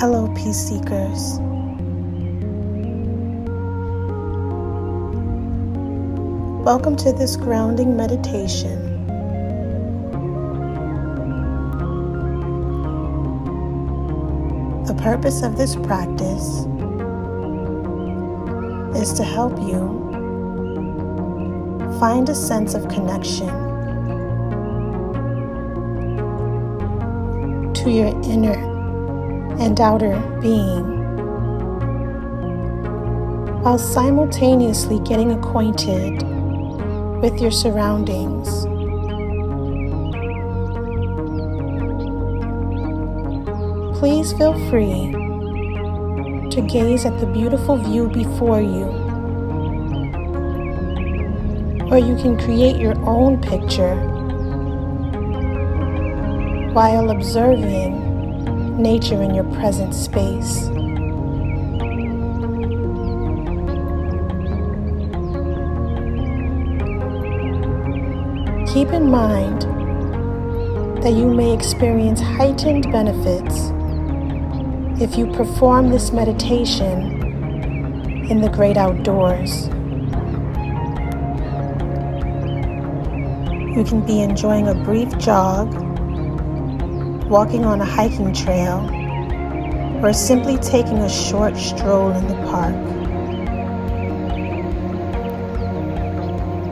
Hello, peace seekers. Welcome to this grounding meditation. The purpose of this practice is to help you find a sense of connection to your inner and outer being, while simultaneously getting acquainted with your surroundings. Please feel free to gaze at the beautiful view before you, or you can create your own picture while observing nature in your present space. Keep in mind that you may experience heightened benefits if you perform this meditation in the great outdoors. You can be enjoying a brief jog, walking on a hiking trail, or simply taking a short stroll in the park.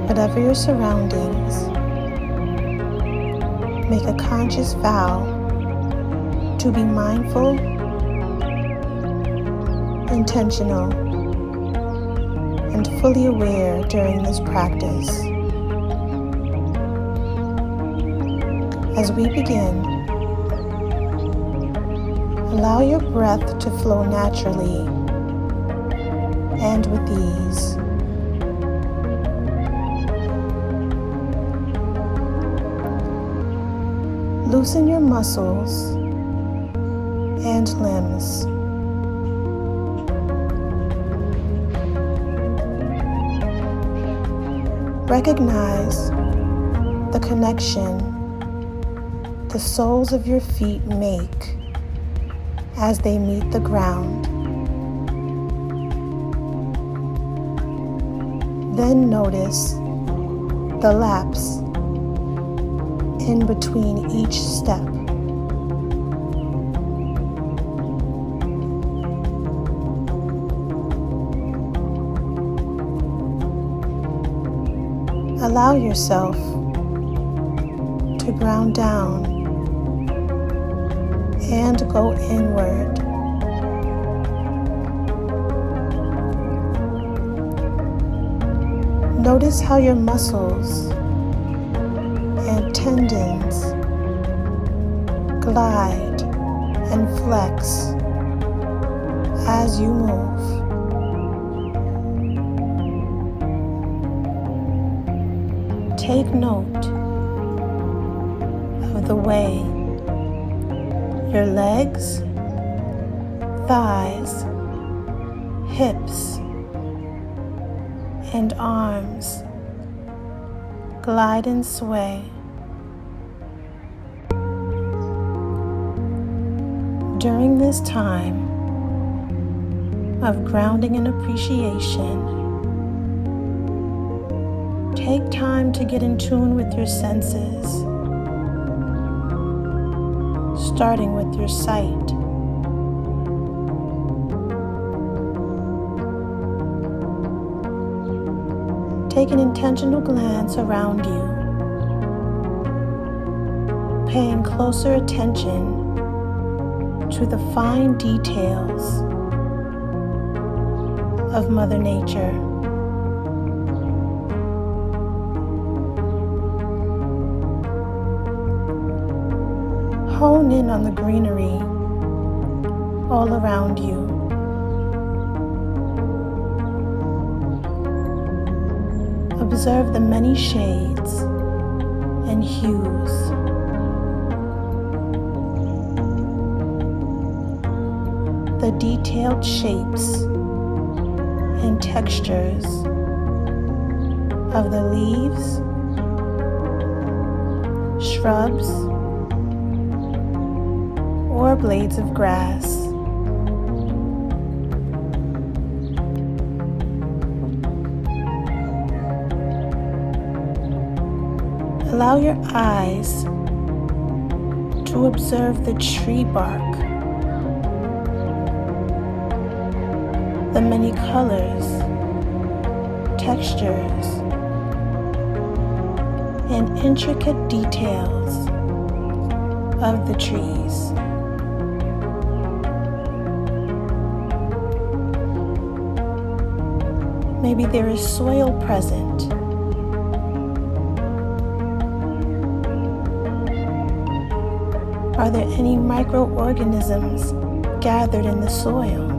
Whatever your surroundings, make a conscious vow to be mindful, intentional, and fully aware during this practice. As we begin, allow your breath to flow naturally and with ease. Loosen your muscles and limbs. Recognize the connection the soles of your feet make as they meet the ground. Then notice the lapse in between each step. Allow yourself to ground down and go inward. Notice how your muscles and tendons glide and flex as you move. Take note of the way your legs, thighs, hips, and arms glide and sway. During this time of grounding and appreciation, take time to get in tune with your senses, starting with your sight. Take an intentional glance around you, paying closer attention to the fine details of Mother Nature. Hone in on the greenery all around you. Observe the many shades and hues. The detailed shapes and textures of the leaves, shrubs, or blades of grass. Allow your eyes to observe the tree bark, the many colors, textures, and intricate details of the trees. Maybe there is soil present. Are there any microorganisms gathered in the soil?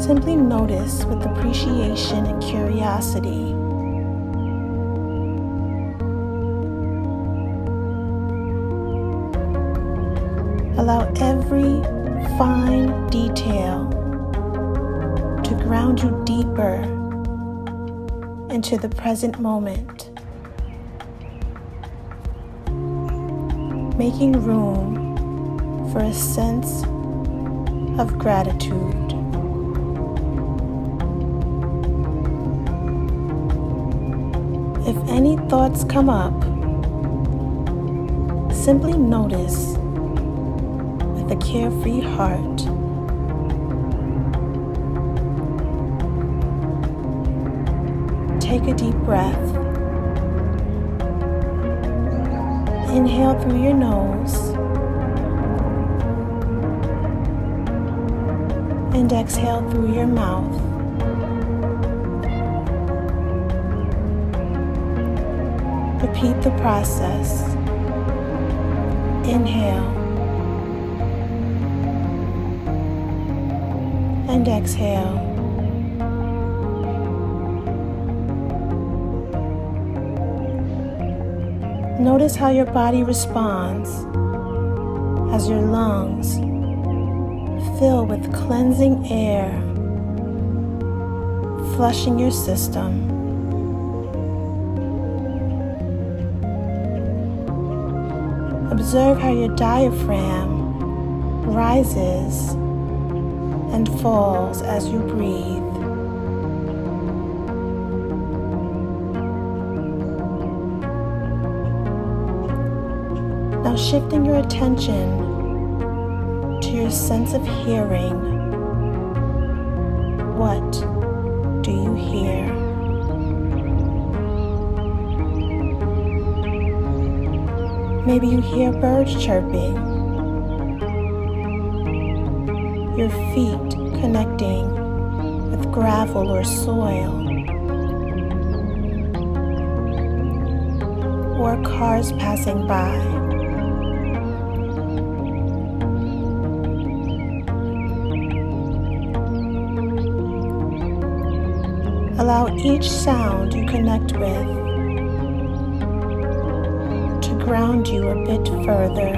Simply notice with appreciation and curiosity. Allow every fine detail to ground you deeper into the present moment, making room for a sense of gratitude. If any thoughts come up, simply notice with a carefree heart. Take a deep breath. Inhale through your nose and exhale through your mouth. Repeat the process. Inhale and exhale. Notice how your body responds as your lungs fill with cleansing air, flushing your system. Observe how your diaphragm rises and falls as you breathe. Now shifting your attention to your sense of hearing. What do you hear? Maybe you hear birds chirping, your feet connecting with gravel or soil, or cars passing by. Allow each sound you connect with to ground you a bit further.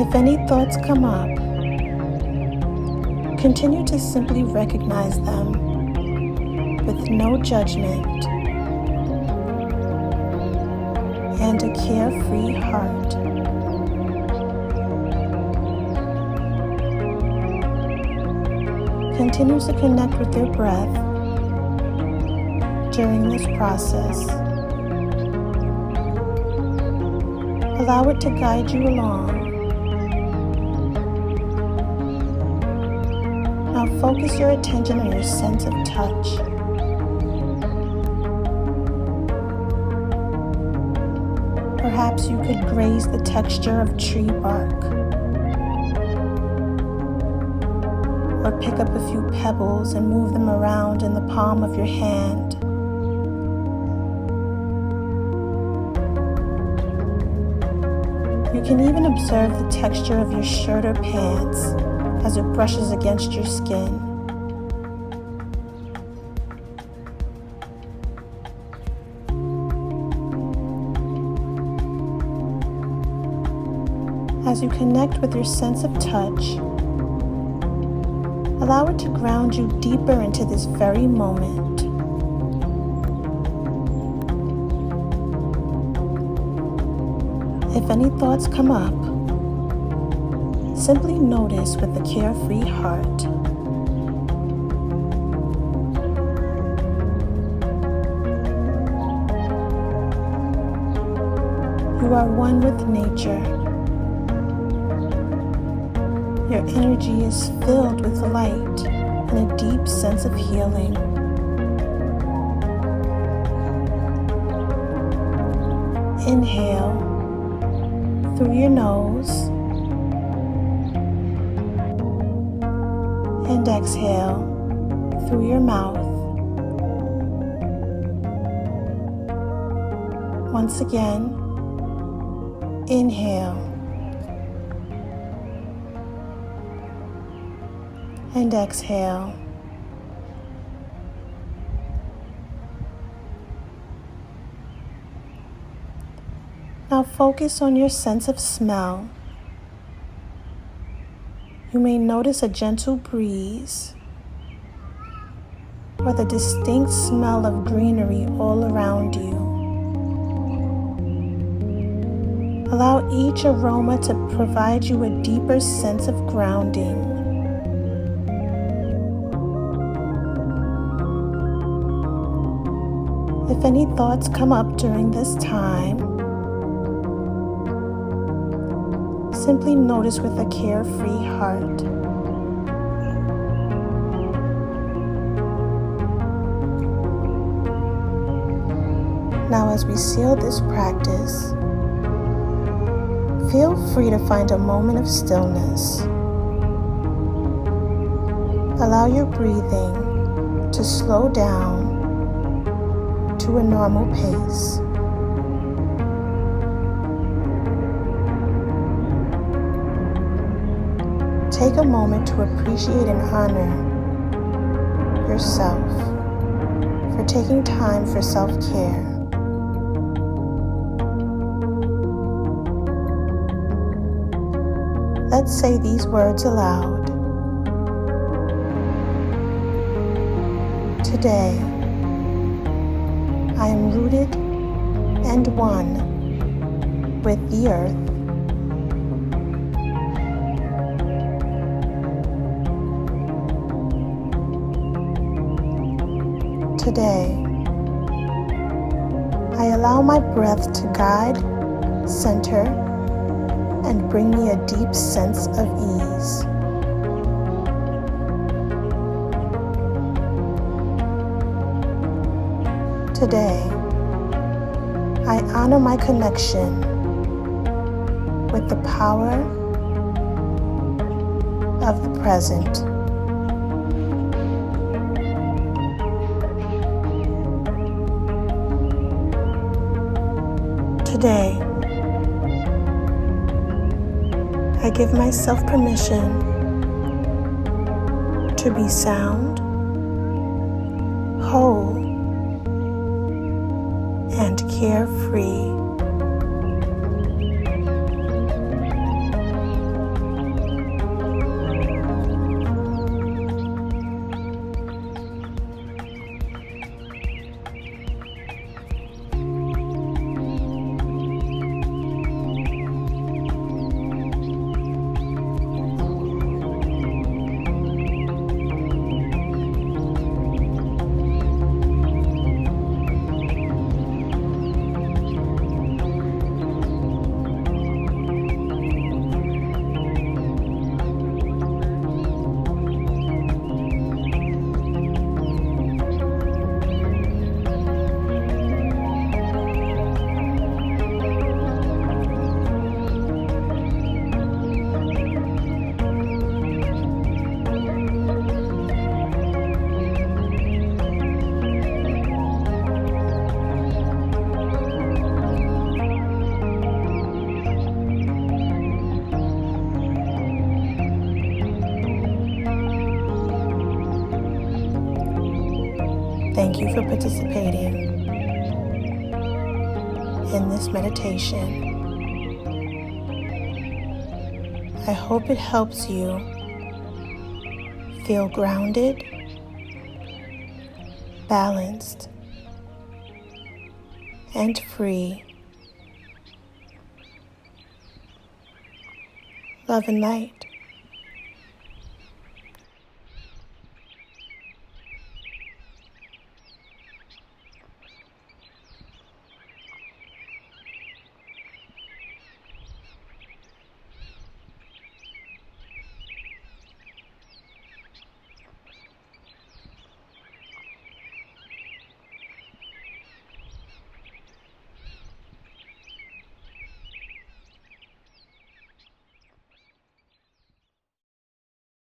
If any thoughts come up, continue to simply recognize them with no judgment and a carefree heart. Continue to connect with your breath during this process. Allow it to guide you along. Now focus your attention on your sense of touch. Perhaps you could graze the texture of tree bark, or pick up a few pebbles and move them around in the palm of your hand. You can even observe the texture of your shirt or pants as it brushes against your skin. As you connect with your sense of touch, allow it to ground you deeper into this very moment. If any thoughts come up, simply notice with a carefree heart. You are one with nature. Your energy is filled with light and a deep sense of healing. Inhale through your nose and exhale through your mouth. Once again, inhale and exhale. Now focus on your sense of smell. You may notice a gentle breeze or the distinct smell of greenery all around you. Allow each aroma to provide you a deeper sense of grounding. If any thoughts come up during this time, simply notice with a carefree heart. Now, as we seal this practice, feel free to find a moment of stillness. Allow your breathing to slow down to a normal pace. Take a moment to appreciate and honor yourself for taking time for self-care. Let's say these words aloud. Today, I am rooted and one with the earth. Today, I allow my breath to guide, center, and bring me a deep sense of ease. Today, I honor my connection with the power of the present. Today, I give myself permission to be sound, whole, and carefree. Thank you for participating in this meditation. I hope it helps you feel grounded, balanced, and free love and light.